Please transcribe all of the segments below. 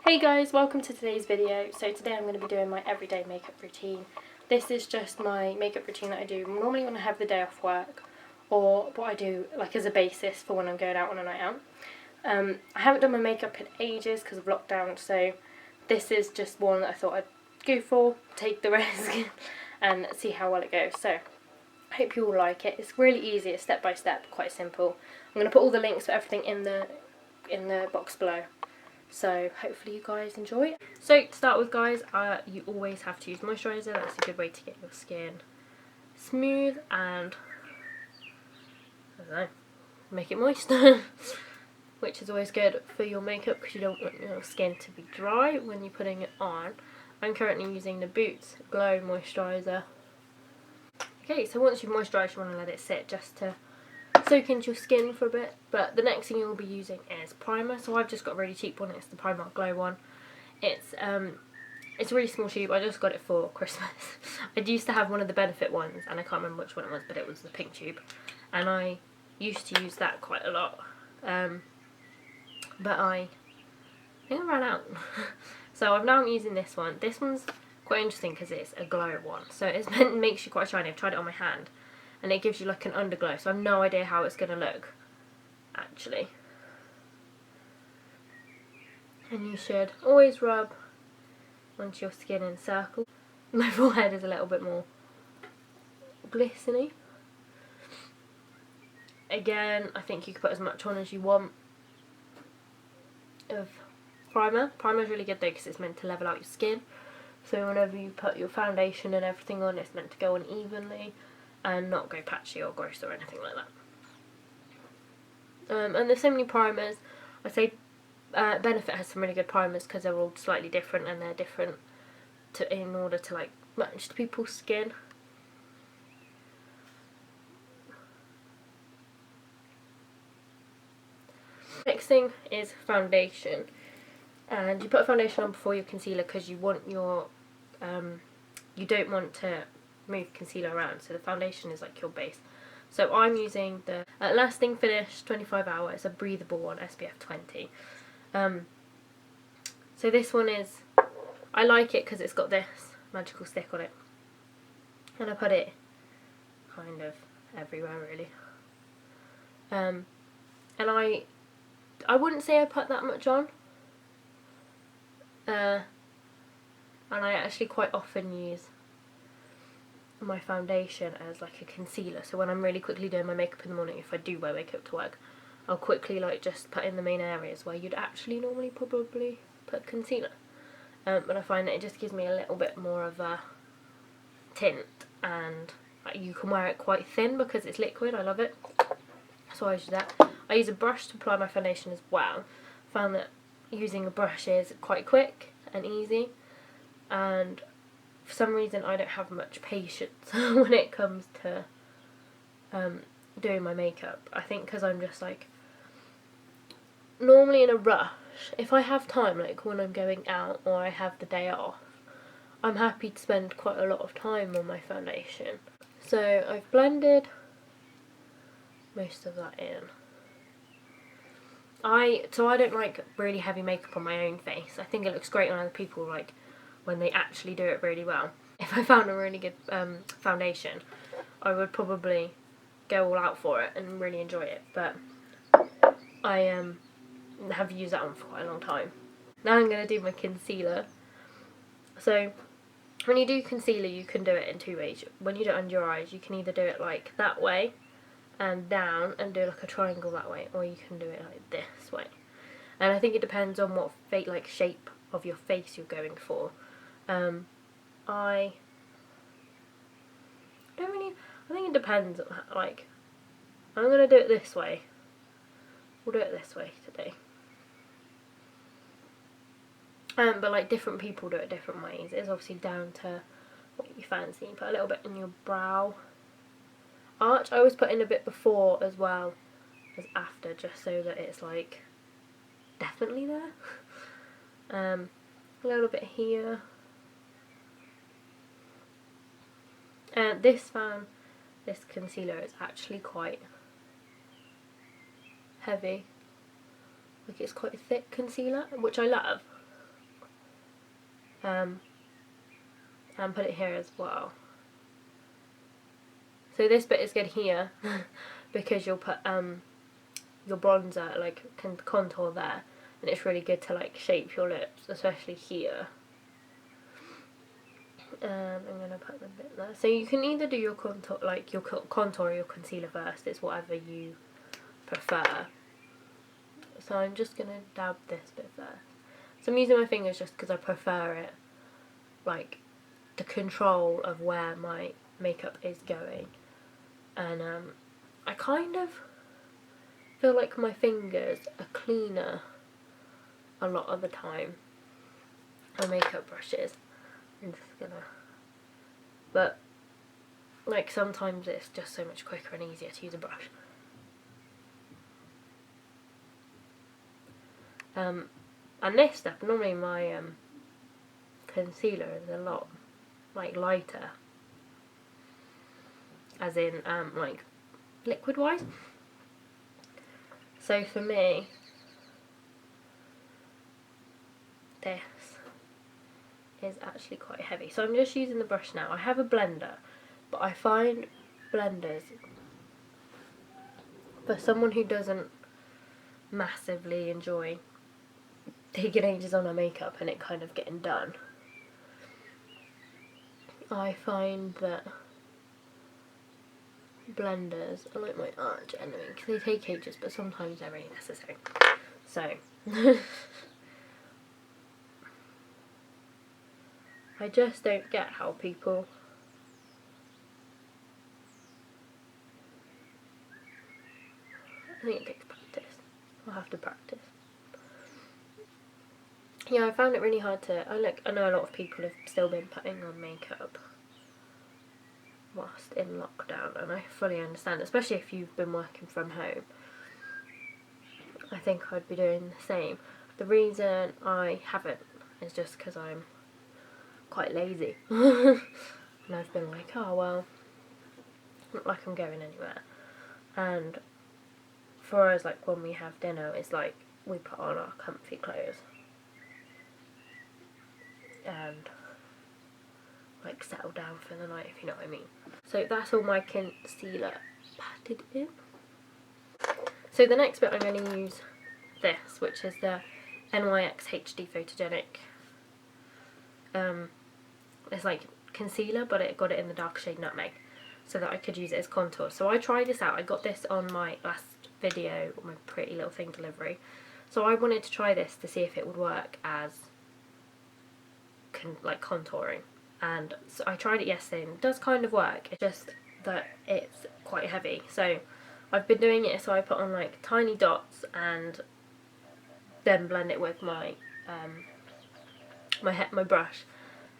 Hey guys, welcome to today's video. So today I'm going to be doing my everyday makeup routine. This is just my makeup routine that I do normally when I have the day off work, or what I do like as a basis for when I'm going out on a night out. I haven't done my makeup in ages because of lockdown, so this is just one that I thought I'd go for, take the risk and see how well it goes. So I hope you all like it. It's really easy, it's step by step, quite simple. I'm going to put all the links for everything in the box below. So hopefully you guys enjoy it. So to start with guys, you always have to use moisturiser. That's a good way to get your skin smooth and, I don't know, make it moist. Which is always good for your makeup because you don't want your skin to be dry when you're putting it on. I'm currently using the Boots Glow Moisturiser. Okay, so once you've moisturised, you want to let it sit just to soak into your skin for a bit. But the next thing you'll be using is primer. So I've just got a really cheap one. It's the Primark Glow one. It's a really small tube. I just got it for Christmas. I used to have one of the Benefit ones, and I can't remember which one it was, but it was the pink tube, and I used to use that quite a lot. But I think I ran out. So now I'm using this one. This one's quite interesting because it's a glow one. So it makes you quite shiny. I've tried it on my hand, and it gives you like an underglow, so I have no idea how it's going to look actually. And you should always rub onto your skin in circles. My forehead is a little bit more glistening. Again, I think you can put as much on as you want of primer. Primer is really good though because it's meant to level out your skin, so whenever you put your foundation and everything on, it's meant to go on evenly and not go patchy or gross or anything like that. And there's so many primers. I say Benefit has some really good primers because they're all slightly different, and they're different in order to like match to people's skin. Next thing is foundation, and you put foundation on before your concealer because you want your you don't want to move concealer around, so the foundation is like your base. So I'm using the Lasting Finish 25 Hour. It's a breathable one, SPF 20. So this one is, I like it because it's got this magical stick on it, and I put it kind of everywhere really. And I wouldn't say I put that much on, and I actually quite often use my foundation as like a concealer. So when I'm really quickly doing my makeup in the morning, if I do wear makeup to work, I'll quickly like just put in the main areas where you'd actually normally probably put concealer. But I find that it just gives me a little bit more of a tint, and you can wear it quite thin because it's liquid. I love it, so I use that. I use a brush to apply my foundation as well. Found that using a brush is quite quick and easy, and for some reason I don't have much patience when it comes to doing my makeup. I think because I'm just like normally in a rush. If I have time, like when I'm going out or I have the day off, I'm happy to spend quite a lot of time on my foundation. So I've blended most of that in. So I don't like really heavy makeup on my own face. I think it looks great on other people, like when they actually do it really well. If I found a really good foundation, I would probably go all out for it and really enjoy it, but I have used that one for quite a long time. Now I'm going to do my concealer. So when you do concealer, you can do it in two ways. When you do it under your eyes, you can either do it like that way and down and do like a triangle that way, or you can do it like this way. And I think it depends on what shape of your face you're going for. I think it depends on like, I'm going to do it this way. We'll do it this way today. But like different people do it different ways. It's obviously down to what you fancy. You put a little bit in your brow arch. I always put in a bit before as well as after, just so that it's like definitely there. A little bit here. And this concealer is actually quite heavy. Like it's quite a thick concealer, which I love. and put it here as well. So this bit is good here because you'll put your bronzer, like contour there, and it's really good to like shape your lips, especially here. I'm gonna put the bit there. So you can either do your contour, like your contour or your concealer first. It's whatever you prefer. So I'm just gonna dab this bit there. So I'm using my fingers just because I prefer it, like the control of where my makeup is going. And I kind of feel like my fingers are cleaner a lot of the time than makeup brushes. I'm just gonna, but like sometimes it's just so much quicker and easier to use a brush. And this step, normally my concealer is a lot like lighter, as in like liquid wise. So for me, this is actually quite heavy. So I'm just using the brush now. I have a blender, but I find blenders, for someone who doesn't massively enjoy taking ages on her makeup and it kind of getting done, I find that blenders are like my arch enemy because they take ages, but sometimes they're really necessary. So I just don't get how people I think it takes practice. I'll have to practice. Yeah, I found it really hard to. I know a lot of people have still been putting on makeup whilst in lockdown, and I fully understand, especially if you've been working from home. I think I'd be doing the same. The reason I haven't is just because I'm quite lazy. And I've been like, oh well, not like I'm going anywhere. And for us, like when we have dinner, it's like we put on our comfy clothes and like settle down for the night, if you know what I mean. So that's all my concealer patted in. So the next bit I'm going to use this, which is the NYX HD Photogenic. It's like concealer, but it got it in the dark shade Nutmeg, so that I could use it as contour. So I tried this out. I got this on my last video, my Pretty Little Thing delivery. So I wanted to try this to see if it would work as like contouring. And so I tried it yesterday and it does kind of work. It's just that it's quite heavy. So I've been doing it, so I put on like tiny dots and then blend it with my my brush.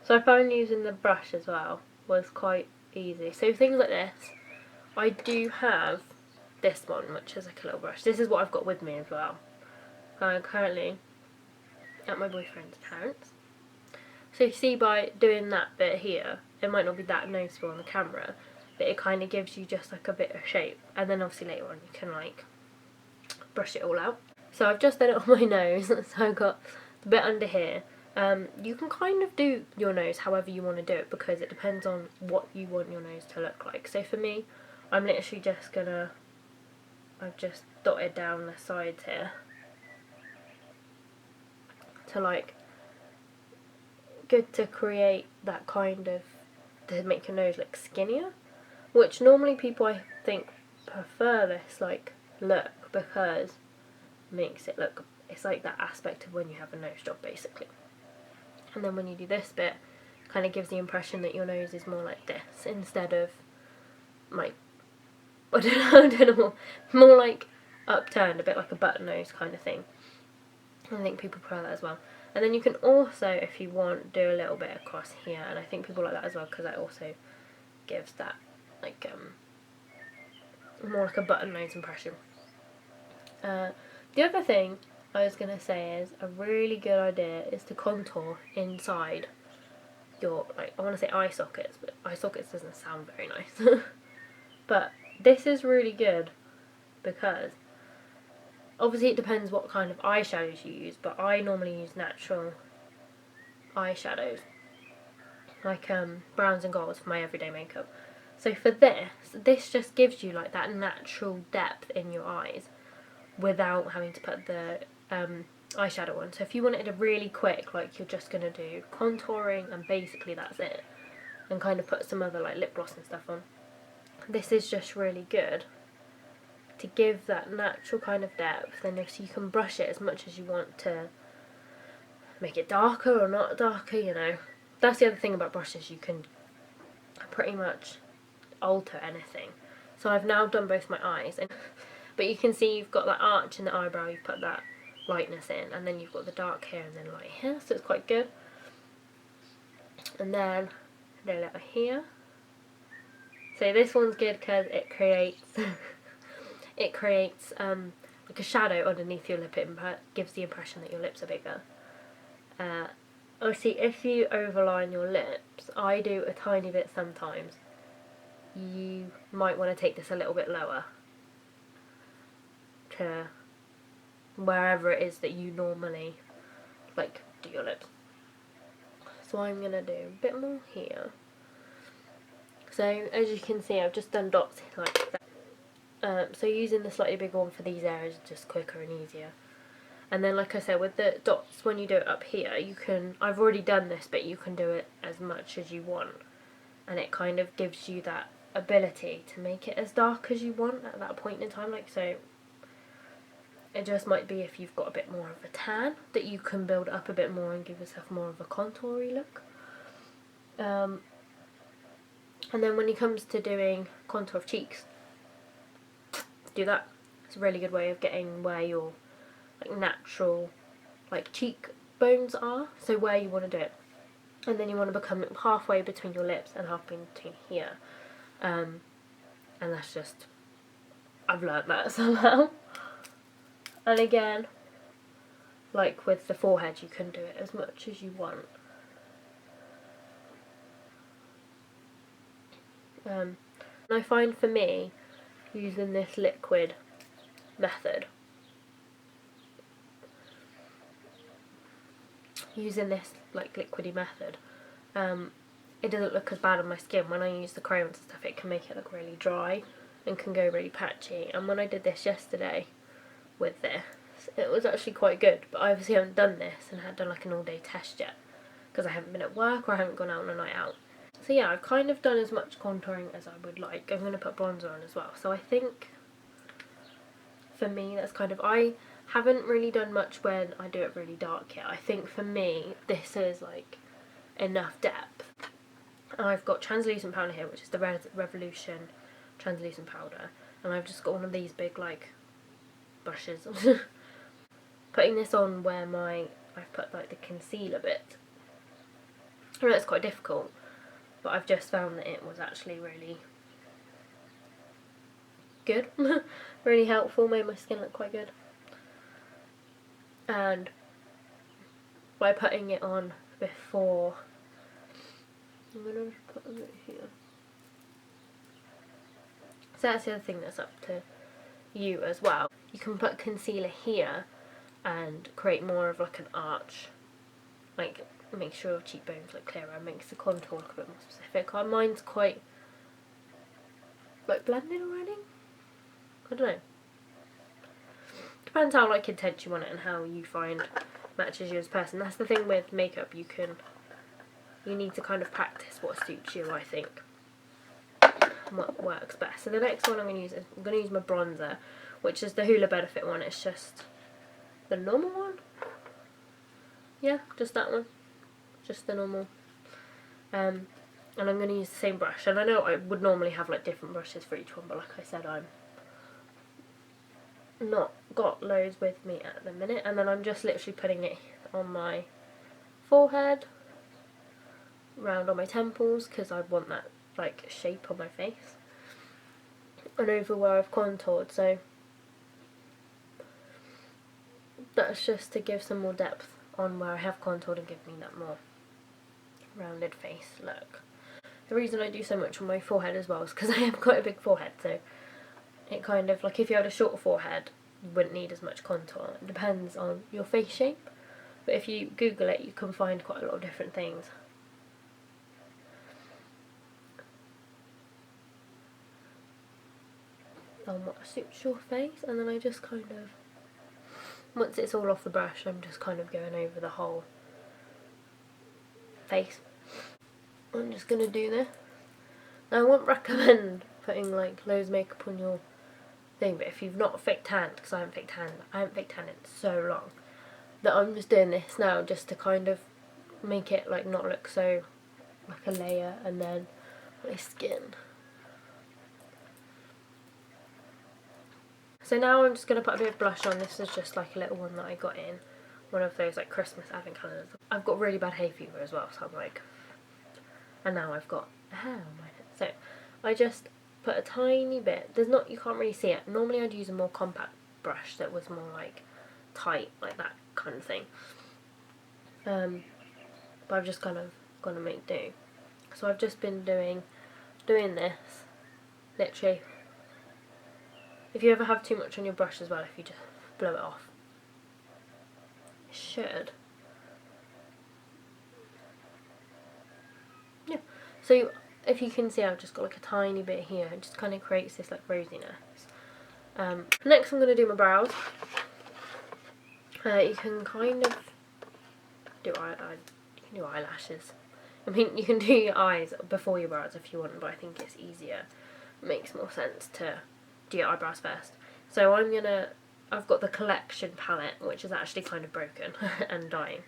So I found using the brush as well was quite easy. So things like this, I do have this one, which is like a little brush. This is what I've got with me as well. I'm currently at my boyfriend's parents'. So you see, by doing that bit here, it might not be that noticeable on the camera, but it kind of gives you just like a bit of shape. And then obviously later on you can like brush it all out. So I've just done it on my nose, so I've got the bit under here. You can kind of do your nose however you want to do it, because it depends on what you want your nose to look like. So for me, I'm literally just gonna, I've just dotted down the sides here to like, good to create that kind of, to make your nose look skinnier, which normally people I think prefer this like look, because it makes it look, it's like that aspect of when you have a nose job basically. And then when you do this bit, it kind of gives the impression that your nose is more like this instead of like, I don't know, more like upturned, a bit like a button nose kind of thing. I think people prefer that as well. And then you can also, if you want, do a little bit across here, and I think people like that as well, because that also gives that like more like a button nose impression. The other thing I was going to say is a really good idea is to contour inside your, like, I want to say eye sockets, but eye sockets doesn't sound very nice. But this is really good because obviously it depends what kind of eyeshadows you use, but I normally use natural eyeshadows, like browns and golds for my everyday makeup. So for this just gives you like that natural depth in your eyes without having to put the eyeshadow on. So if you wanted a really quick, like you're just going to do contouring and basically that's it, and kind of put some other like lip gloss and stuff on, this is just really good to give that natural kind of depth. And if you can brush it as much as you want to make it darker or not darker, you know. That's the other thing about brushes, you can pretty much alter anything. So I've now done both my eyes, but you can see you've got that arch in the eyebrow, you've put that lightness in, and then you've got the dark here and then light here, so it's quite good. And then a little here. So this one's good because it creates like a shadow underneath your lip. It gives the impression that your lips are bigger. Obviously, if you overline your lips, I do a tiny bit sometimes, you might want to take this a little bit lower to wherever it is that you normally like do your lips. So I'm going to do a bit more here. So as you can see, I've just done dots like that. So using the slightly bigger one for these areas is just quicker and easier. And then like I said, with the dots, when you do it up here, you can, I've already done this, but you can do it as much as you want. And it kind of gives you that ability to make it as dark as you want at that point in time. Like, so it just might be if you've got a bit more of a tan, that you can build up a bit more and give yourself more of a contoury look. And then when it comes to doing contour of cheeks, do that. It's a really good way of getting where your like natural like cheekbones are, so where you want to do it, and then you want to become halfway between your lips and halfway between here, and that's just, I've learnt that somehow. And again, like with the forehead, you can do it as much as you want. And I find for me, using this liquid method, using this like liquidy method, it doesn't look as bad on my skin. When I use the crayons and stuff, it can make it look really dry and can go really patchy. And when I did this yesterday with this, it was actually quite good, but I obviously haven't done this and had done like an all-day test yet because I haven't been at work or I haven't gone out on a night out. So yeah, I've kind of done as much contouring as I would like. I'm going to put bronzer on as well. So I think for me that's kind of, I haven't really done much when I do it really dark yet. I think for me this is like enough depth. I've got translucent powder here, which is the Revolution translucent powder, and I've just got one of these big like brushes. Putting this on where I've put like the concealer bit. I know it's quite difficult, but I've just found that it was actually really good. Really helpful, made my skin look quite good. And by putting it on before, I'm going to just put a bit here. So that's the other thing that's up to you as well. You can put concealer here and create more of like an arch, like make sure your cheekbones look clearer and makes the contour look a bit more specific. Mine's quite like blended already. I don't know. Depends how like intense you want it and how you find matches you as a person. That's the thing with makeup, you need to kind of practice what suits you, I think, and what works best. So the next one I'm going to use my bronzer, which is the Hoola Benefit one. It's just the normal one. Yeah, just that one. Just the normal. And I'm going to use the same brush. And I know I would normally have like different brushes for each one, but like I said, I'm not got loads with me at the minute. And then I'm just literally putting it on my forehead, round on my temples, because I want that like shape on my face, and over where I've contoured. So that's just to give some more depth on where I have contoured and give me that more rounded face look. The reason I do so much on my forehead as well is because I have quite a big forehead, so it kind of, like if you had a shorter forehead you wouldn't need as much contour. It depends on your face shape. but if you Google it you can find quite a lot of different things. On what suits your face, and then I just kind of, once it's all off the brush, I'm just kind of going over the whole face. I'm just going to do this. Now I wouldn't recommend putting like loads of makeup on your thing, but if you've not fake tanned, because I haven't fake tanned in so long, that I'm just doing this now just to kind of make it like not look so like a layer, and then my skin. So now I'm just going to put a bit of blush on. This is just like a little one that I got in one of those like Christmas advent calendars. I've got really bad hay fever as well, so I'm like, and now I've got a hair on my head. So I just put a tiny bit. There's not, you can't really see it. Normally I'd use a more compact brush that was more like tight, like that kind of thing. But I've just kind of gonna make do. So I've just been doing this, literally. If you ever have too much on your brush as well, if you just blow it off, it should. Yeah. So if you can see, I've just got like a tiny bit here. It just kind of creates this like rosiness. Next I'm going to do my brows. You can kind of do eyelashes. I mean, you can do your eyes before your brows if you want, but I think it's easier. It makes more sense to do your eyebrows first. So I've got the collection palette, which is actually kind of broken and dying.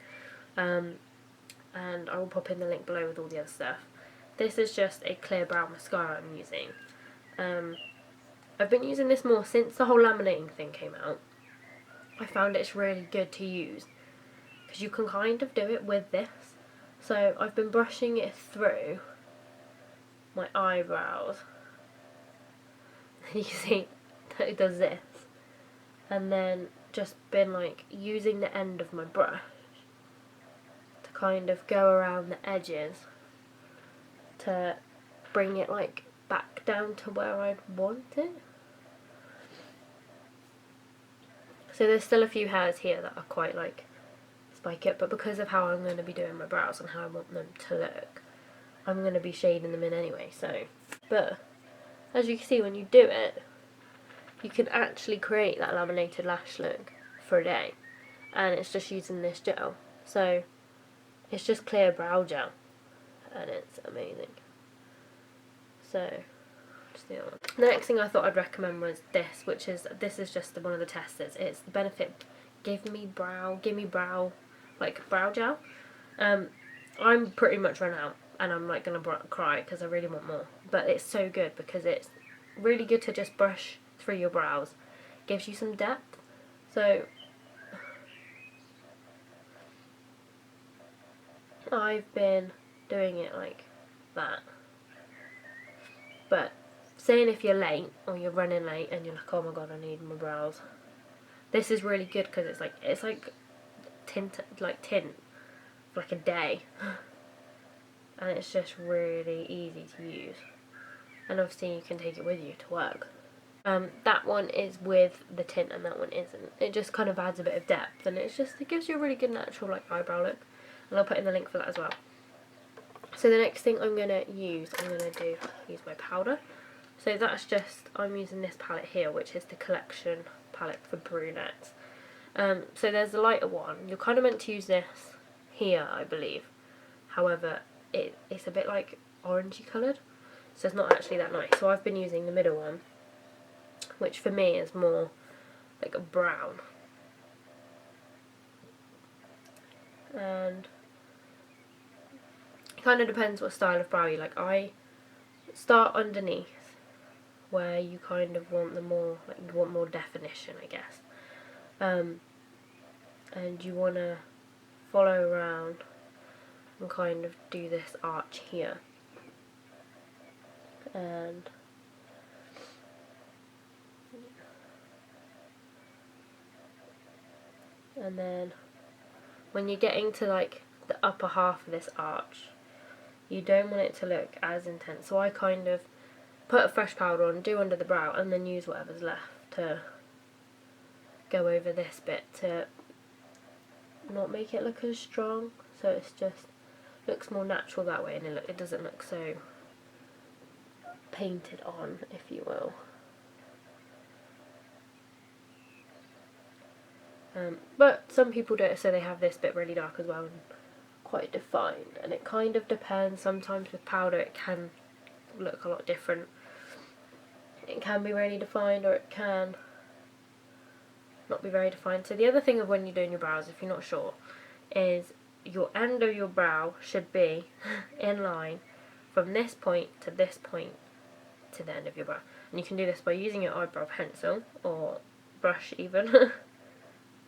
And I will pop in the link below with all the other stuff. This is just a clear brown mascara I'm using. I've been using this more since the whole laminating thing came out. I found it's really good to use because you can kind of do it with this. So I've been brushing it through my eyebrows. You can see that it does this. And then just been like using the end of my brush to kind of go around the edges to bring it like back down to where I'd want it. So there's still a few hairs here that are quite like spike it, but because of how I'm going to be doing my brows and how I want them to look, I'm going to be shading them in anyway. So, but as you can see, when you do it, you can actually create that laminated lash look for a day, and it's just using this gel. So it's just clear brow gel, and it's amazing. So just the other one. The next thing I thought I'd recommend was this, which is, this is just one of the testers. It's the Benefit Give Me Brow like brow gel. I'm pretty much run out, and I'm like gonna cry because I really want more. But it's so good because it's really good to just brush through your brows. Gives you some depth. So I've been doing it like that. But saying if you're late or you're running late and you're like, oh my god, I need my brows, this is really good because it's like tint for like a day, and it's just really easy to use. And obviously you can take it with you to work. That one is with the tint and that one isn't. It just kind of adds a bit of depth, and it gives you a really good natural like eyebrow look. And I'll put in the link for that as well. So the next thing I'm going to use my powder. So that's just, I'm using this palette here, which is the collection palette for brunettes. So there's a lighter one. You're kind of meant to use this here, I believe. However, it's a bit like orangey coloured, so it's not actually that nice. So I've been using the middle one, which for me is more like a brown. And it kind of depends what style of brow you like. I start underneath, where you kind of want the more, like you want more definition, I guess. And you want to follow around and kind of do this arch here. And then when you're getting to like the upper half of this arch, you don't want it to look as intense. So I kind of put a fresh powder on, do under the brow, and then use whatever's left to go over this bit to not make it look as strong, so it's just looks more natural that way, and it doesn't look so painted on, if you will. But some people do it so they have this bit really dark as well and quite defined, and it kind of depends. Sometimes with powder it can look a lot different. It can be really defined, or it can not be very defined. So the other thing of when you're doing your brows, if you're not sure, is your end of your brow should be in line from this point to this point to the end of your brow. And you can do this by using your eyebrow pencil or brush even,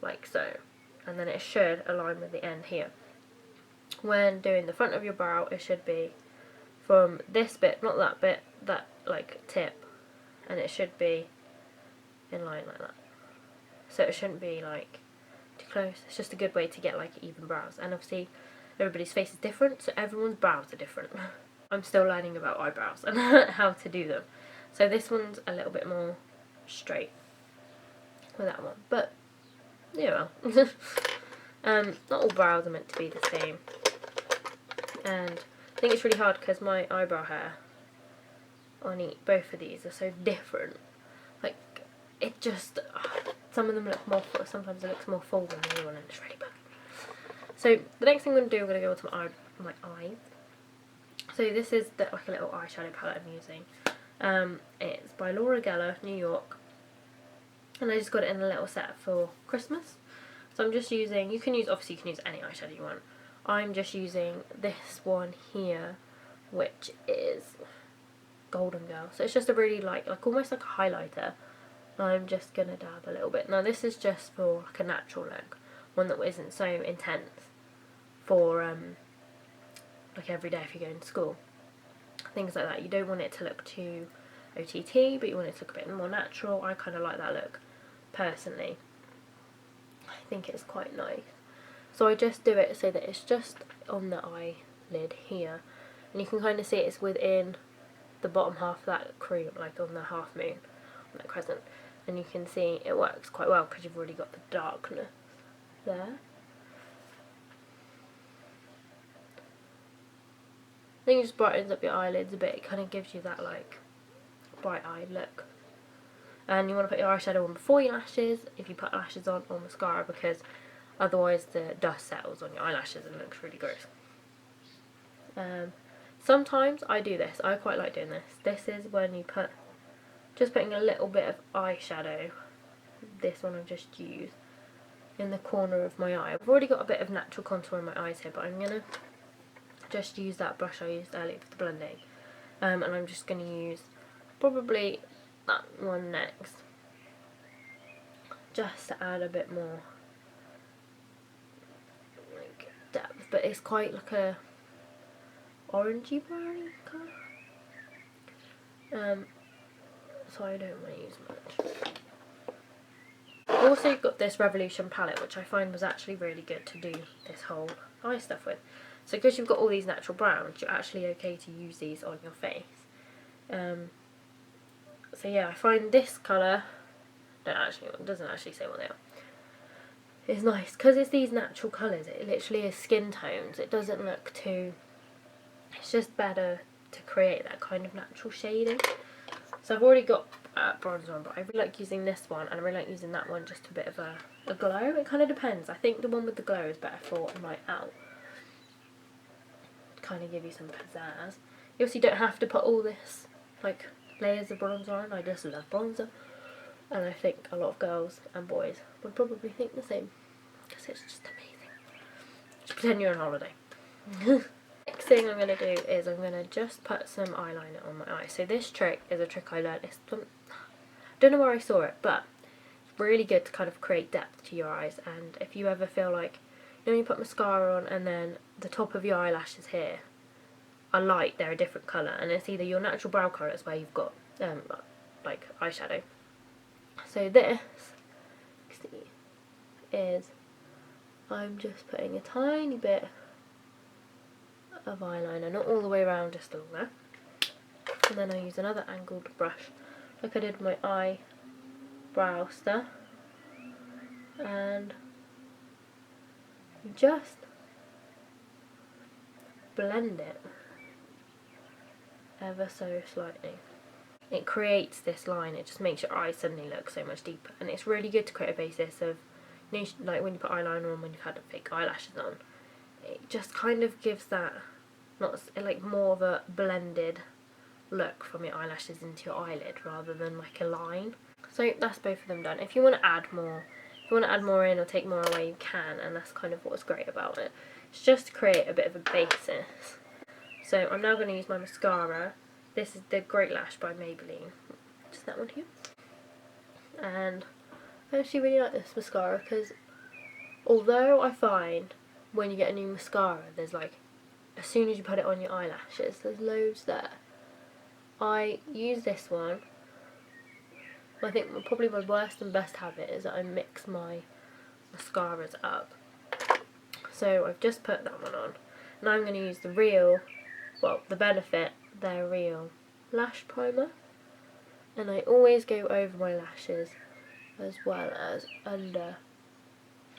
like so. And then it should align with the end here. When doing the front of your brow, it should be from this bit, not that bit, that like tip, and it should be in line like that. So it shouldn't be like too close. It's just a good way to get like even brows. And obviously everybody's face is different, so everyone's brows are different. I'm still learning about eyebrows and how to do them. So this one's a little bit more straight with that one, but yeah, well. Not all brows are meant to be the same, and I think it's really hard because my eyebrow hair on both of these are so different. Like, it just, some of them look more full, sometimes it looks more full than the other one, and it's really bad. So the next thing I'm going to do, I'm going to go onto my eyes. So this is like a little eyeshadow palette I'm using. It's by Laura Geller, New York, and I just got it in a little set for Christmas. So I'm just using, obviously you can use any eyeshadow you want. I'm just using this one here, which is Golden Girl. So it's just a really almost like a highlighter. I'm just going to dab a little bit. Now this is just for like a natural look, one that isn't so intense for like every day if you're going to school. Things like that. You don't want it to look too OTT, but you want it to look a bit more natural. I kind of like that look personally. I think it's quite nice. So I just do it so that it's just on the eyelid here, and you can kind of see it's within the bottom half of that cream, like on the half moon, on that crescent, and you can see it works quite well because you've already got the darkness there. I think it just brightens up your eyelids a bit. It kind of gives you that like bright-eyed look. And you want to put your eyeshadow on before your lashes, if you put lashes on, or mascara, because otherwise the dust settles on your eyelashes and it looks really gross. Sometimes I do this. I quite like doing this. This is when you just putting a little bit of eyeshadow, this one I've just used, in the corner of my eye. I've already got a bit of natural contour in my eyes here, but I'm going to just use that brush I used earlier for the blending. And I'm just going to use probably that one next, just to add a bit more like depth, but it's quite like a orangey browny colour, so I don't want to use much. I've also got this Revolution palette, which I find was actually really good to do this whole eye stuff with. So because you've got all these natural browns, you're actually okay to use these on your face. So yeah, I find this colour, it doesn't actually say what they are. It's nice because it's these natural colours. It literally is skin tones. It doesn't look too. It's just better to create that kind of natural shading. So I've already got bronzer on, but I really like using this one, and I really like using that one, just a bit of a glow. It kind of depends. I think the one with the glow is better for a night out. Kind of give you some pizzazz. You obviously don't have to put all this like layers of bronzer on. I just love bronzer, and I think a lot of girls and boys would probably think the same because it's just amazing. Just pretend you're on holiday. Next thing I'm going to do is I'm going to just put some eyeliner on my eye. So this trick is a trick I learned. I don't know where I saw it, but it's really good to kind of create depth to your eyes. And if you ever feel like, you know, you put mascara on and then the top of your eyelashes here are light, they're a different colour, and it's either your natural brow colour, it's where you've got like eyeshadow. So this is, I'm just putting a tiny bit of eyeliner, not all the way around, just along there, and then I use another angled brush like I did my eyebrow stuff, and you just blend it ever so slightly. It creates this line, it just makes your eyes suddenly look so much deeper, and it's really good to create a basis of, you know, like when you put eyeliner on when you've had fake eyelashes on, it just kind of gives that, not like more of a blended look from your eyelashes into your eyelid rather than like a line. So that's both of them done. If you want to add more, in or take more away, you can, and that's kind of what's great about it. It's just to create a bit of a basis. So I'm now going to use my mascara. This is the Great Lash by Maybelline, just that one here. And I actually really like this mascara because although I find when you get a new mascara, there's like, as soon as you put it on your eyelashes, there's loads there. I use this one. I think probably my worst and best habit is that I mix my mascaras up. So I've just put that one on. Now I'm going to use the Real, well, the Benefit, their Real Lash Primer. And I always go over my lashes as well as under,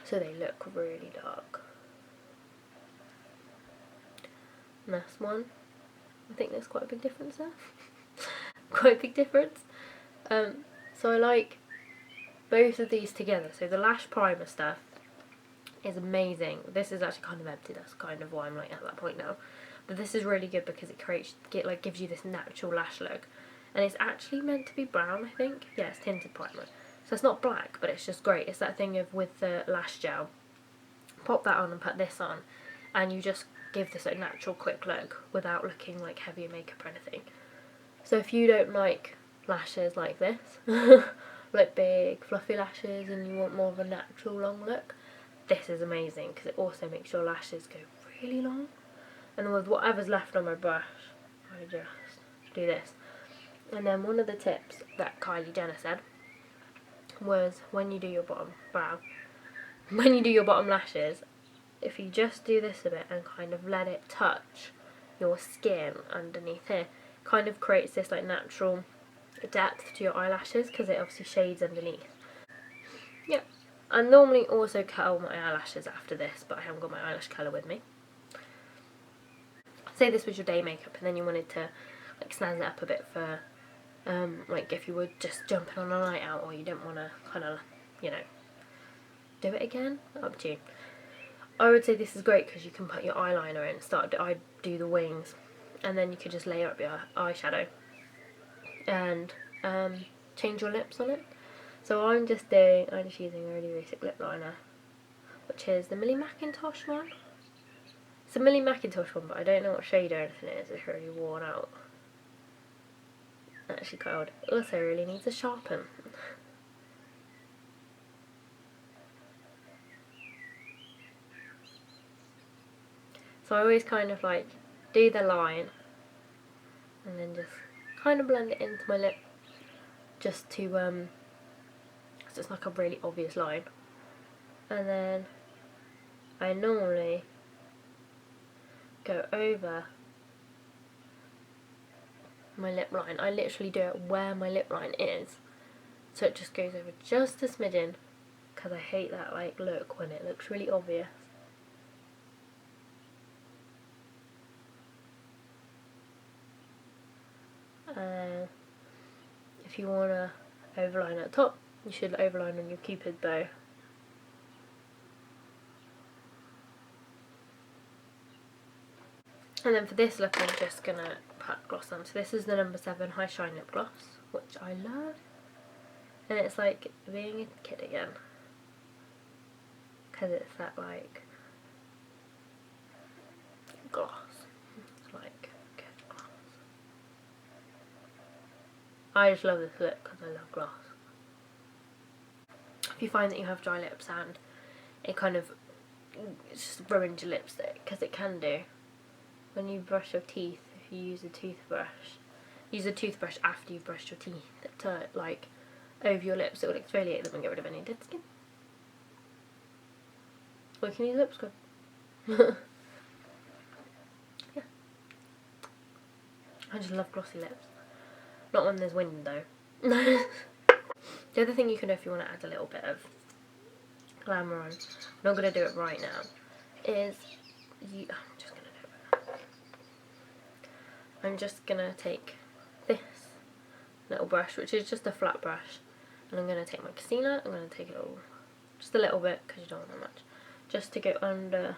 so they look really dark. And that's one. I think there's quite a big difference there. Quite a big difference. So I like both of these together. So the lash primer stuff is amazing. This is actually kind of empty, that's kind of why I'm like at that point now. But this is really good because it gives you this natural lash look. And it's actually meant to be brown, I think. Yeah, it's tinted primer. So it's not black, but it's just great. It's that thing of with the lash gel, pop that on and put this on, and you just give this a natural quick look without looking like heavier makeup or anything. So if you don't like lashes like this, like big fluffy lashes, and you want more of a natural long look, this is amazing because it also makes your lashes go really long. And with whatever's left on my brush, I just do this. And then one of the tips that Kylie Jenner said was when you do your bottom lashes, if you just do this a bit and kind of let it touch your skin underneath here, kind of creates this like natural depth to your eyelashes because it obviously shades underneath. Yeah, I normally also curl my eyelashes after this, but I haven't got my eyelash colour with me. Say this was your day makeup and then you wanted to like snazz it up a bit for like if you were just jumping on a night out, or you didn't want to kind of, you know, do it again, up to you. I would say this is great because you can put your eyeliner in, I do the wings, and then you could just layer up your eyeshadow and change your lips on it. So I'm just using a really basic lip liner, which is the Millie Mackintosh one. It's a Millie Mackintosh one, but I don't know what shade or anything it is. It's really worn out. Actually quite old. It also really needs a sharpen. So I always kind of like do the line and then just kind of blend it into my lip, just to so it's like a really obvious line. And then I normally go over my lip line. I literally do it where my lip line is, so it just goes over just a smidgen, because I hate that like look when it looks really obvious. If you want to overline at the top, you should overline on your cupid bow. And then for this look I'm just going to put gloss on. So this is the number 7 High Shine Lip Gloss, which I love. And it's like being a kid again, because it's that like gloss. It's like good gloss. I just love this look because I love gloss. If you find that you have dry lips and it kind of just ruins your lipstick, because it can do. When you brush your teeth, if you use a toothbrush after you've brushed your teeth to like over your lips, it will exfoliate them and get rid of any dead skin. Or you can use lip scrub. Yeah. I just love glossy lips. Not when there's wind though. The other thing you can do if you want to add a little bit of glamour on, I'm not going to do it right now, is I'm just gonna take this little brush, which is just a flat brush, and I'm gonna take my concealer. I'm gonna take it all, just a little bit, because you don't want that much, just to go under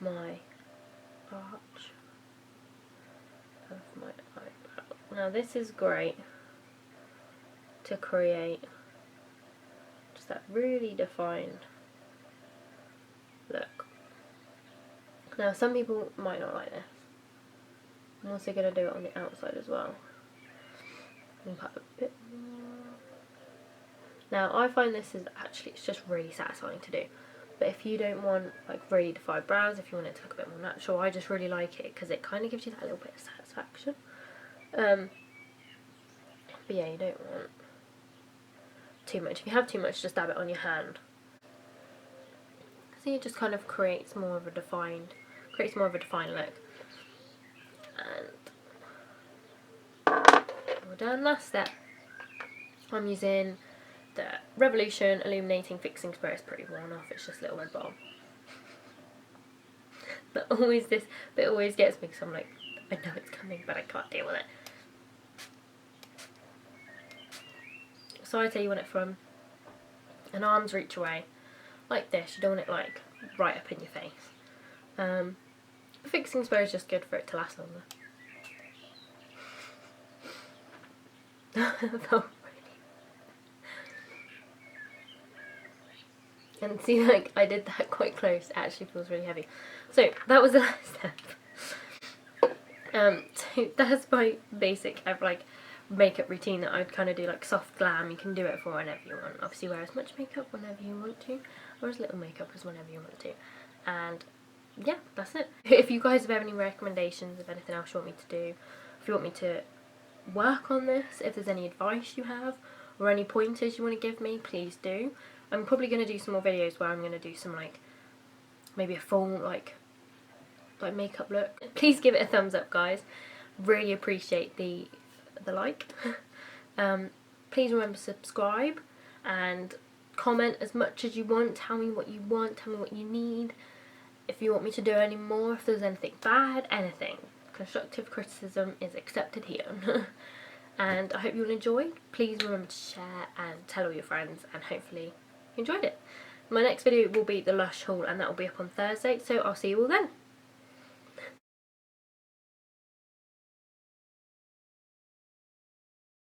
my arch of my eyebrow. Now this is great to create just that really defined look. Now some people might not like this. I'm also going to do it on the outside as well. And put a bit more. Now I find this is actually, it's just really satisfying to do. But if you don't want like really defined brows, if you want it to look a bit more natural, I just really like it because it kind of gives you that little bit of satisfaction. But yeah, you don't want too much. If you have too much, just dab it on your hand. So it just kind of creates more of a defined look. And we're done. Last step, I'm using the Revolution Illuminating Fixing Spray. It's pretty worn off, it's just a little red bottle. But always this bit always gets me because I'm like, I know it's coming but I can't deal with it. So I'd say you want it from an arm's reach away, like this. You don't want it like right up in your face. Fixing spray is just good for it to last longer. And see, like, I did that quite close. It actually feels really heavy. So that was the last step. So that's my basic like makeup routine that I'd kind of do, like soft glam. You can do it for whenever you want. Obviously wear as much makeup whenever you want to, or as little makeup as whenever you want to. And yeah, that's it. If you guys have any recommendations of anything else you want me to do, if you want me to work on this, if there's any advice you have or any pointers you want to give me, please do. I'm probably going to do some more videos where I'm going to do some like maybe a full like makeup look. Please give it a thumbs up, guys. Really appreciate the like. Please remember to subscribe and comment as much as you want. Tell me what you want, tell me what you need. If you want me to do any more, if there's anything bad, anything. Constructive criticism is accepted here. And I hope you all enjoyed. Please remember to share and tell all your friends, and hopefully you enjoyed it. My next video will be the Lush haul, and that will be up on Thursday, so I'll see you all then.